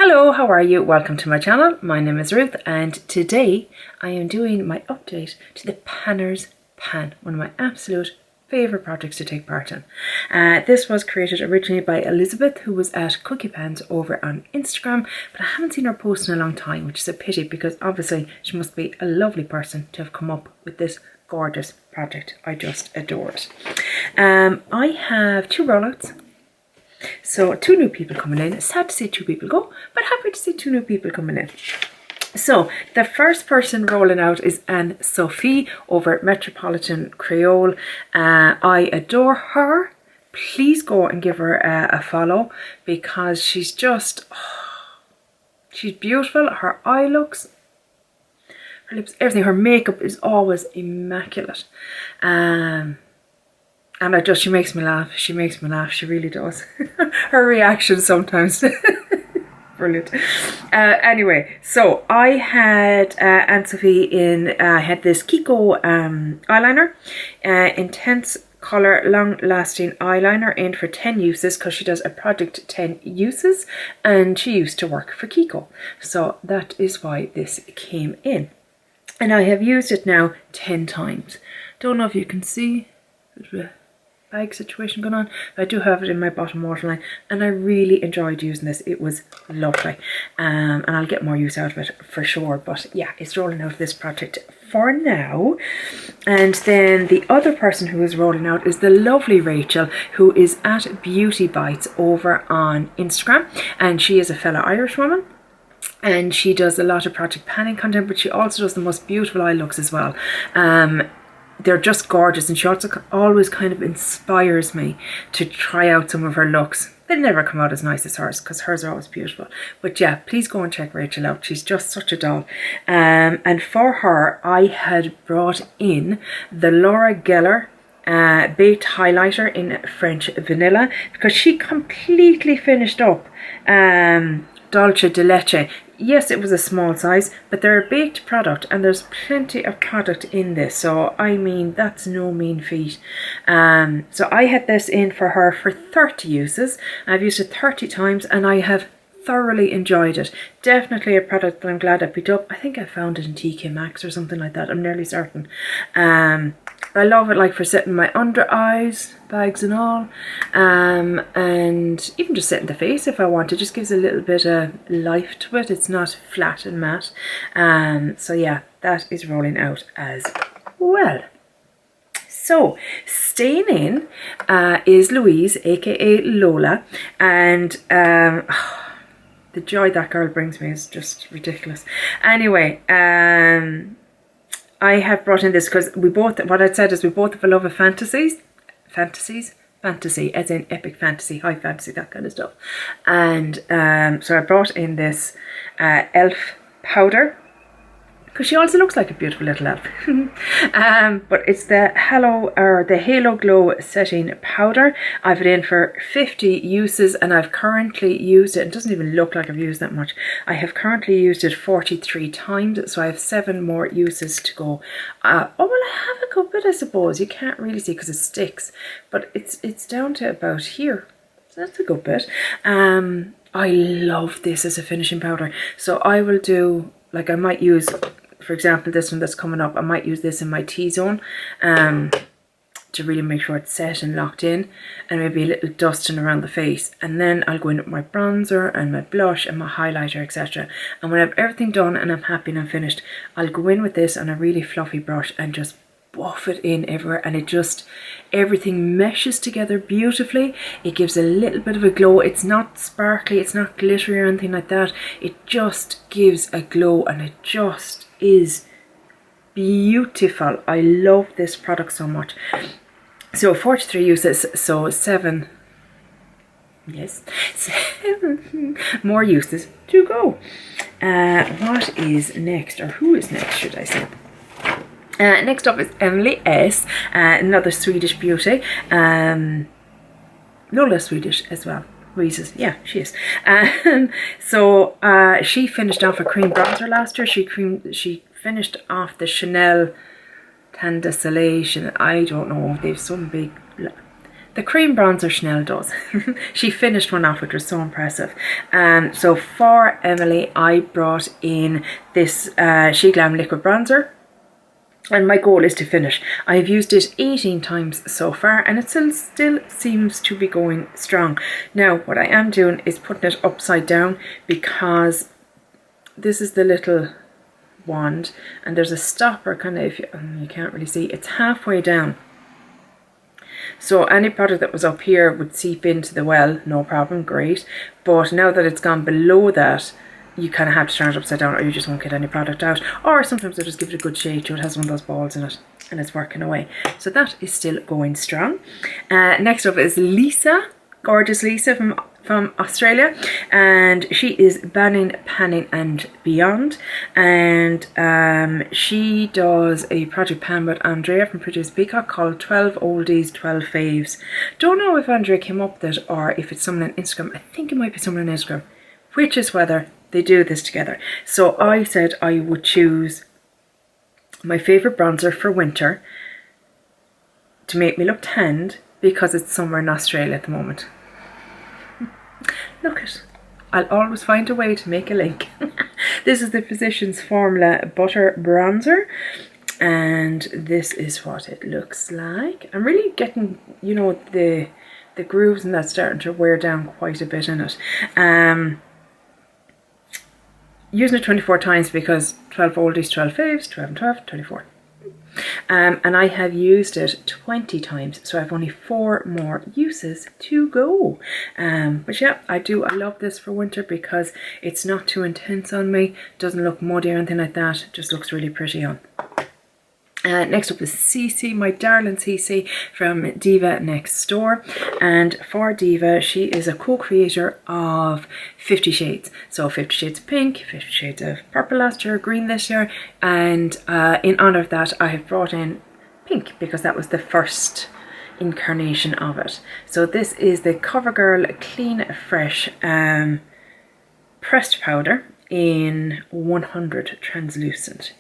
Hello, how are you? Welcome to my channel. My name is Ruth and today I am doing my update to the Panner's Pan, one of my absolute favourite projects to take part in. This was created originally by Elizabeth, who was at Cookie Pans over on Instagram, but I haven't seen her post in a long time, which is a pity because obviously she must be a lovely person to have come up with this gorgeous project. I just adore it. I have 2 rollouts. So 2 new people coming in. It's sad to see 2 people go, but happy to see 2 new people coming in. So the first person rolling out is Anne-Sophie over at Metropolitan Creole. I adore her. Please go and give her a follow because she's just, she's beautiful. Her eye looks, her lips, everything. Her makeup is always immaculate. And she makes me laugh. She makes me laugh. She really does. Her reaction sometimes. Brilliant. Anyway, so I had Anne-Sophie in, I had this Kiko eyeliner. Intense colour, long-lasting eyeliner, aimed for 10 uses because she does a project 10 uses. And she used to work for Kiko. So that is why this came in. And I have used it now 10 times. Don't know if you can see. Bag situation going on. I do have it in my bottom waterline and I really enjoyed using this. It was lovely, and I'll get more use out of it for sure, but yeah, it's rolling out of this project for now. And then the other person who is rolling out is the lovely Rachel, who is at Beauty Bites over on Instagram, and she is a fellow Irish woman. And she does a lot of project panning content, but she also does the most beautiful eye looks as well. They're just gorgeous, and she also always kind of inspires me to try out some of her looks. They never come out as nice as hers because hers are always beautiful. But yeah, please go and check Rachel out. She's just such a doll. And for her, I had brought in the Laura Geller baked highlighter in French vanilla because she completely finished up Dolce de Leche. Yes, it was a small size, but they're a baked product and there's plenty of product in this. So, I mean, that's no mean feat. So I had this in for her for 30 uses. I've used it 30 times and I have thoroughly enjoyed it. Definitely a product that I'm glad I picked up. I think I found it in TK Maxx or something like that. I'm nearly certain. I love it like for setting my under eyes, bags and all, and even just setting the face if I want. It just gives a little bit of life to it. It's not flat and matte. So yeah, that is rolling out as well. So staying in is Louise, aka Lola, and the joy that girl brings me is just ridiculous. Anyway, I have brought in this because we both, what I'd said is we both have a love of fantasy as in epic fantasy, high fantasy, that kind of stuff. And so I brought in this elf powder because she also looks like a beautiful little elf. But it's the Hayleigh Glow Setting Powder. I've it in for 50 uses and I've currently used it. It doesn't even look like I've used that much. I have currently used it 43 times, so I have 7 more uses to go. Oh, well, I have a good bit, I suppose. You can't really see because it sticks, but it's down to about here. So that's a good bit. I love this as a finishing powder. So I will do, like I might use, for example, this one that's coming up, I might use this in my T-zone to really make sure it's set and locked in, and maybe a little dusting around the face. And then I'll go in with my bronzer and my blush and my highlighter, etc. And when I have everything done and I'm happy and I'm finished, I'll go in with this on a really fluffy brush and just buff it in everywhere, and it just, everything meshes together beautifully. It gives a little bit of a glow. It's not sparkly, it's not glittery or anything like that. It just gives a glow and it just is beautiful. I love this product so much. So 43 uses, so 7 more uses to go. What is next, or who is next should I say? Next up is EmelieS, another Swedish beauty. Lola's Swedish as well. Reese's, yeah, she is. So she finished off a cream bronzer last year. She finished off the Chanel Tan de Soleil. I don't know. They've some big the cream bronzer Chanel does. She finished one off, which was so impressive. So for Emelie, I brought in this She Glam liquid bronzer. And my goal is to finish. I've used it 18 times so far, and it still seems to be going strong. Now, what I am doing is putting it upside down, because this is the little wand, and there's a stopper kind of, if you can't really see, it's halfway down. So any product that was up here would seep into the well, no problem, great. But now that it's gone below that, you kind of have to turn it upside down, or you just won't get any product out. Or sometimes I just give it a good shake to it. It has one of those balls in it, and it's working away. So that is still going strong. Next up is Lisa, gorgeous Lisa from Australia, and she is banning, panning and beyond, and she does a project pan with Andrea from Produce Peacock called 12 Oldies, 12 Faves. Don't know if Andrea came up with it or if it's someone on Instagram. I think it might be someone on Instagram, which is whether they do this together. So I said I would choose my favourite bronzer for winter to make me look tanned, because it's summer in Australia at the moment. Look it. I'll always find a way to make a link. This is the Physicians Formula Butter Bronzer, and this is what it looks like. I'm really getting, you know, the grooves and that starting to wear down quite a bit in it. Using it 24 times because 12 oldies, 12 faves, 12 and 12, 24. And I have used it 20 times, so I have only 4 more uses to go. But yeah, I love this for winter because it's not too intense on me, doesn't look muddy or anything like that, just looks really pretty on. Next up is Cece, my darling Cece from Diva Next Door, and for Diva, she is a co-creator of 50 Shades. So 50 Shades of Pink, 50 Shades of Purple last year, Green this year, and in honour of that, I have brought in Pink because that was the first incarnation of it. So this is the CoverGirl Clean Fresh pressed powder in 100 translucent.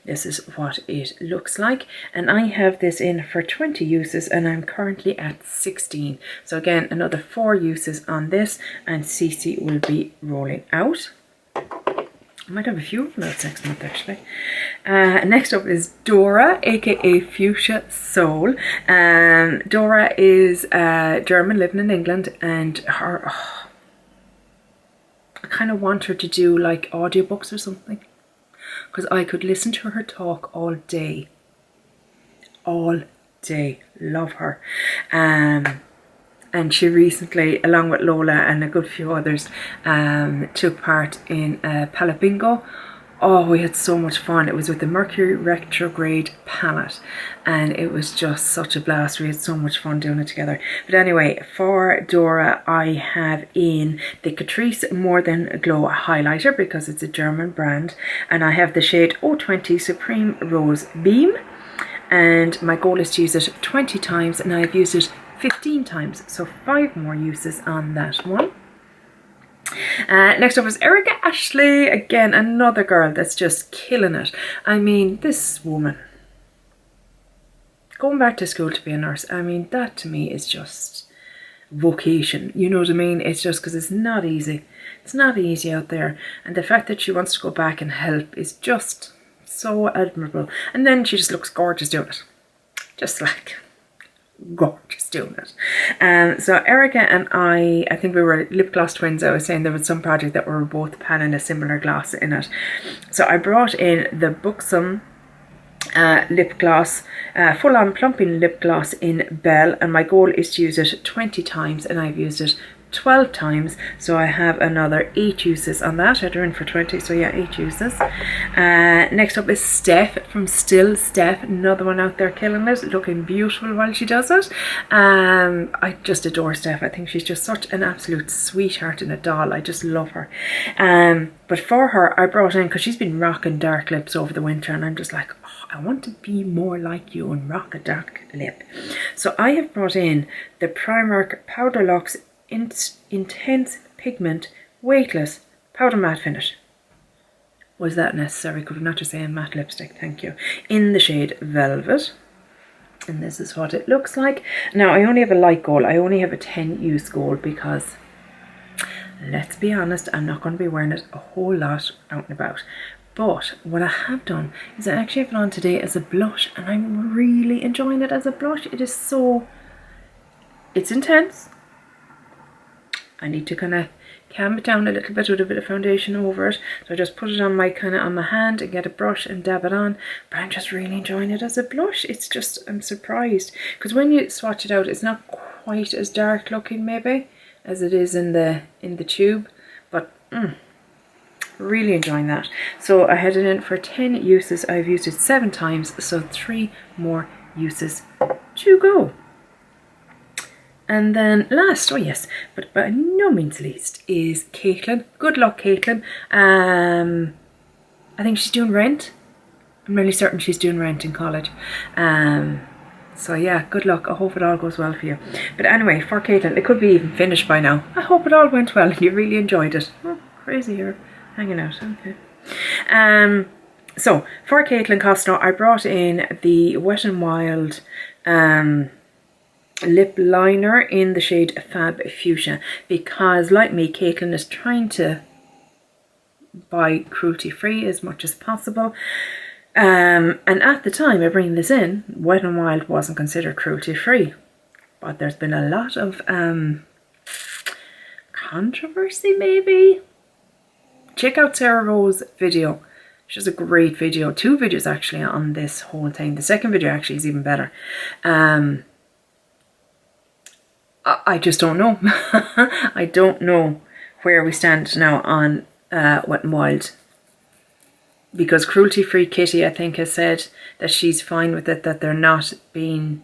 This is what it looks like, and I have this in for 20 uses and I'm currently at 16. So again, another 4 uses on this, and Cece will be rolling out. I might have a few of them out next month actually. Next up is Dora, aka Fuchsia Soul. Dora is German, living in England, and her, I kind of want her to do like audiobooks or something, because I could listen to her talk all day. All day. Love her. And she recently, along with Lola and a good few others, took part in Palette Bingo. Oh, we had so much fun. It was with the Mercury Retrograde palette, and it was just such a blast. We had so much fun doing it together. But anyway, for Dora, I have in the Catrice More Than Glow highlighter because it's a German brand, and I have the shade 020 Supreme Rose Beam, and my goal is to use it 20 times, and I've used it 15 times, so 5 more uses on that one. Next up is Erica Ashley, again another girl that's just killing it. I mean, this woman going back to school to be a nurse, I mean, that to me is just vocation, you know what I mean? It's just because it's not easy. It's not easy out there, and the fact that she wants to go back and help is just so admirable. And then she just looks gorgeous doing it, just like gorgeous doing it. So Erica and I think we were lip gloss twins. I was saying there was some project that we were both panning a similar gloss in it. So I brought in the Buxom lip gloss, full on plumping lip gloss in Belle, and my goal is to use it 20 times, and I've used it 12 times, so I have another 8 uses on that. I'd in for 20, so yeah, 8 uses. Next up is Steph from Still Steph, another one out there killing it, looking beautiful while she does it. I just adore Steph. I think she's just such an absolute sweetheart and a doll. I just love her. But for her, I brought in, because she's been rocking dark lips over the winter, and I'm just like, oh, I want to be more like you and rock a dark lip. So I have brought in the Primark Powder Luxe Intense Pigment Weightless Powder Matte Finish. Was that necessary? Could we not just say a matte lipstick? Thank you. In the shade Velvet. And this is what it looks like. Now, I only have a light gold. I only have a 10 use gold because, let's be honest, I'm not going to be wearing it a whole lot out and about. But what I have done is I actually have it on today as a blush, and I'm really enjoying it as a blush. It is so, it's intense. I need to kind of calm it down a little bit with a bit of foundation over it. So I just put it on my on my hand and get a brush and dab it on. But I'm just really enjoying it as a blush. It's just, I'm surprised. Because when you swatch it out, it's not quite as dark looking maybe as it is in the tube. But really enjoying that. So I had it in for 10 uses. I've used it 7 times. So 3 more uses to go. And then last, oh yes, but by no means least, is Caitlin. Good luck, Caitlin. I think she's doing Rent. I'm really certain she's doing Rent in college. So yeah, good luck. I hope it all goes well for you. But anyway, for Caitlin, it could be even finished by now. I hope it all went well and you really enjoyed it. Oh, crazy here, hanging out. Okay. So for Caitlin Costello, I brought in the Wet n Wild lip liner in the shade Fab Fuchsia, because like me, Caitlin is trying to buy cruelty free as much as possible, and at the time of bringing this in, Wet n Wild wasn't considered cruelty free, but there's been a lot of controversy maybe. Check out Sarah Rowe's video. She has a great video, 2 videos actually on this whole thing. The second video actually is even better. I just don't know. I don't know where we stand now on Wet n Wild, because Cruelty Free Kitty, I think, has said that she's fine with it, that they're not being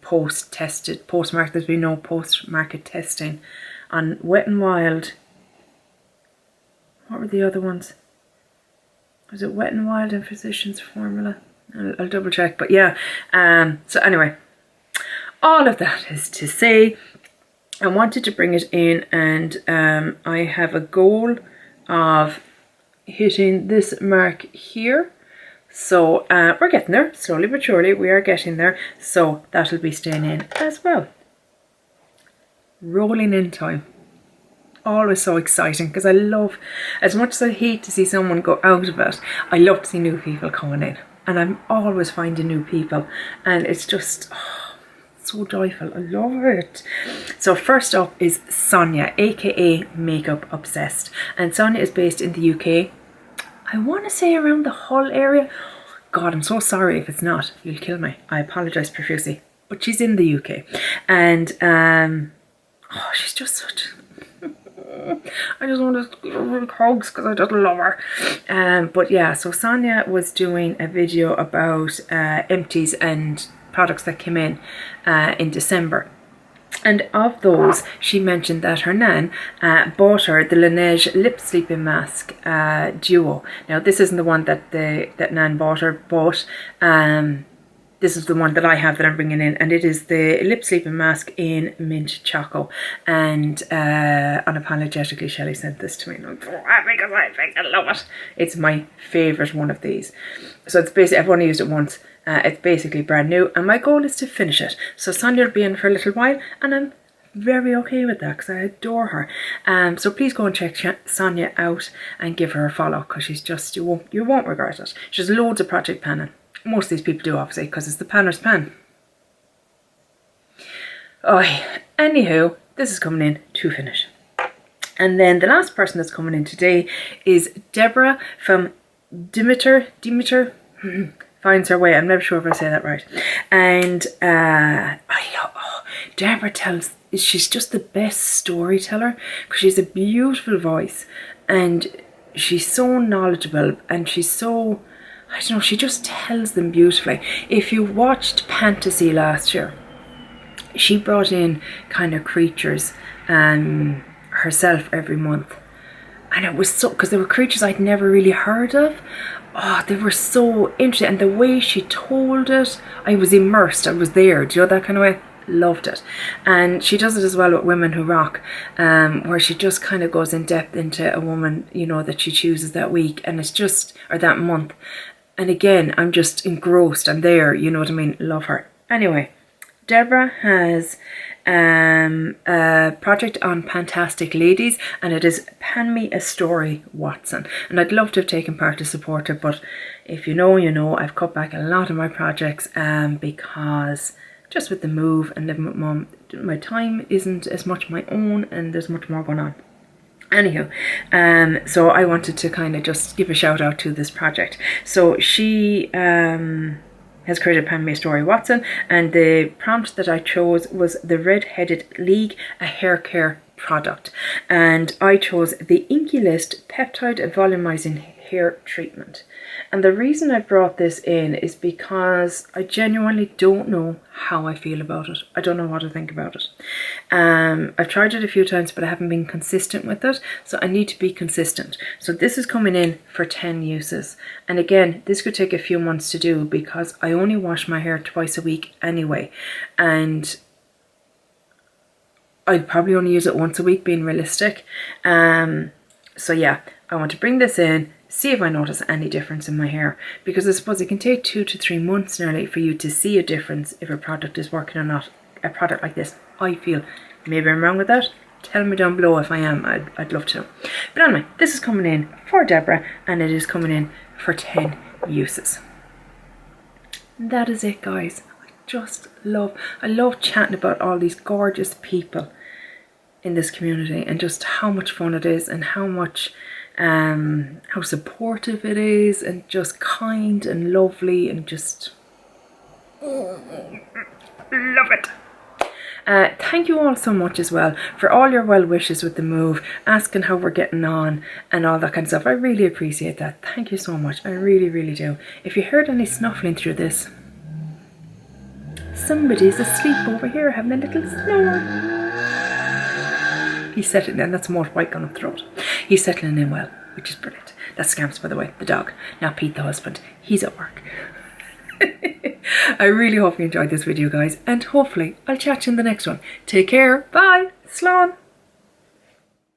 post-market. There's been no post-market testing on Wet n Wild. What were the other ones? Was it Wet n Wild and Physicians Formula? I'll double check, but yeah. So anyway, all of that is to say, I wanted to bring it in, and I have a goal of hitting this mark here. So we're getting there, slowly but surely we are getting there. So that'll be staying in as well. Rolling in time. Always so exciting, because I love, as much as I hate to see someone go out of it, I love to see new people coming in. And I'm always finding new people, and it's just so joyful. I love it. So first up is Sonia, aka Makeup Obsessed, and Sonia is based in the UK. I want to say around the Hull area. God, I'm so sorry if it's not. You'll kill me. I apologise profusely. But she's in the UK, and oh, she's just such. I just want to give her hugs because I just love her. But yeah, so Sonia was doing a video about empties and products that came in December. And of those, she mentioned that her nan bought her the Laneige Lip Sleeping Mask Duo. Now, this isn't the one that that nan bought her, but this is the one that I have that I'm bringing in, and it is the Lip Sleeping Mask in Mint Choco. And unapologetically, Shelley sent this to me, and I'm so happy because I love it. It's my favourite one of these. So it's basically, I've only used it once. It's basically brand new, and my goal is to finish it. So Sonia will be in for a little while, and I'm very okay with that because I adore her. So please go and check Sonia out and give her a follow, because she's just, you won't regret it. She has loads of project panning. Most of these people do, obviously, because it's the panner's pan. Oh, anywho, this is coming in to finish. And then the last person that's coming in today is Deborah from Demeter Finds Her Way. I'm never sure if I say that right. And Deborah she's just the best storyteller, because she's a beautiful voice, and she's so knowledgeable, and she's so, I don't know, she just tells them beautifully. If you watched Fantasy last year, she brought in kind of creatures herself every month. And it was so, because there were creatures I'd never really heard of. Oh, they were so interesting. And the way she told it, I was immersed. I was there. Do you know that kind of way? Loved it. And she does it as well with Women Who Rock, where she just kind of goes in depth into a woman, you know, that she chooses that week. And it's just, or that month. And again, I'm just engrossed. I'm there. You know what I mean? Love her. Anyway, Deborah has a project on fantastic ladies, and it is Pen Me a Story, Watson. And I'd love to have taken part to support her, but if you know, you know, I've cut back a lot of my projects because just with the move and living with mum, my time isn't as much my own, and there's much more going on. Anywho, so I wanted to kind of just give a shout out to this project. So she has created Pen Me a Story, Watson, and the prompt that I chose was the Red-Headed League, a hair care product, and I chose the EmelieS Peptide Volumizing Hair Treatment. And the reason I brought this in is because I genuinely don't know how I feel about it. I don't know what to think about it. I've tried it a few times, but I haven't been consistent with it, so I need to be consistent. So this is coming in for 10 uses, and again, this could take a few months to do because I only wash my hair twice a week anyway, and I'd probably only use it once a week, being realistic. So yeah, I want to bring this in, see if I notice any difference in my hair, because I suppose it can take 2 to 3 months nearly for you to see a difference if a product is working or not. A product like this, I feel. Maybe I'm wrong with that. Tell me down below if I am. I'd love to know. But anyway, this is coming in for Deborah, and it is coming in for 10 uses. And that is it, guys. I love chatting about all these gorgeous people in this community, and just how much fun it is, and how much how supportive it is, and just kind and lovely, and just love it. Thank you all so much as well for all your well wishes with the move, asking how we're getting on and all that kind of stuff. I really appreciate that. Thank you so much. I really, really do. If you heard any snuffling through this, somebody's asleep over here having a little snore. He's settling in. That's a motorbike on the throat. He's settling in well, which is brilliant. That's Scamps, by the way, the dog. Not Pete, the husband. He's at work. I really hope you enjoyed this video, guys, and hopefully I'll chat to you in the next one. Take care. Bye. Slán.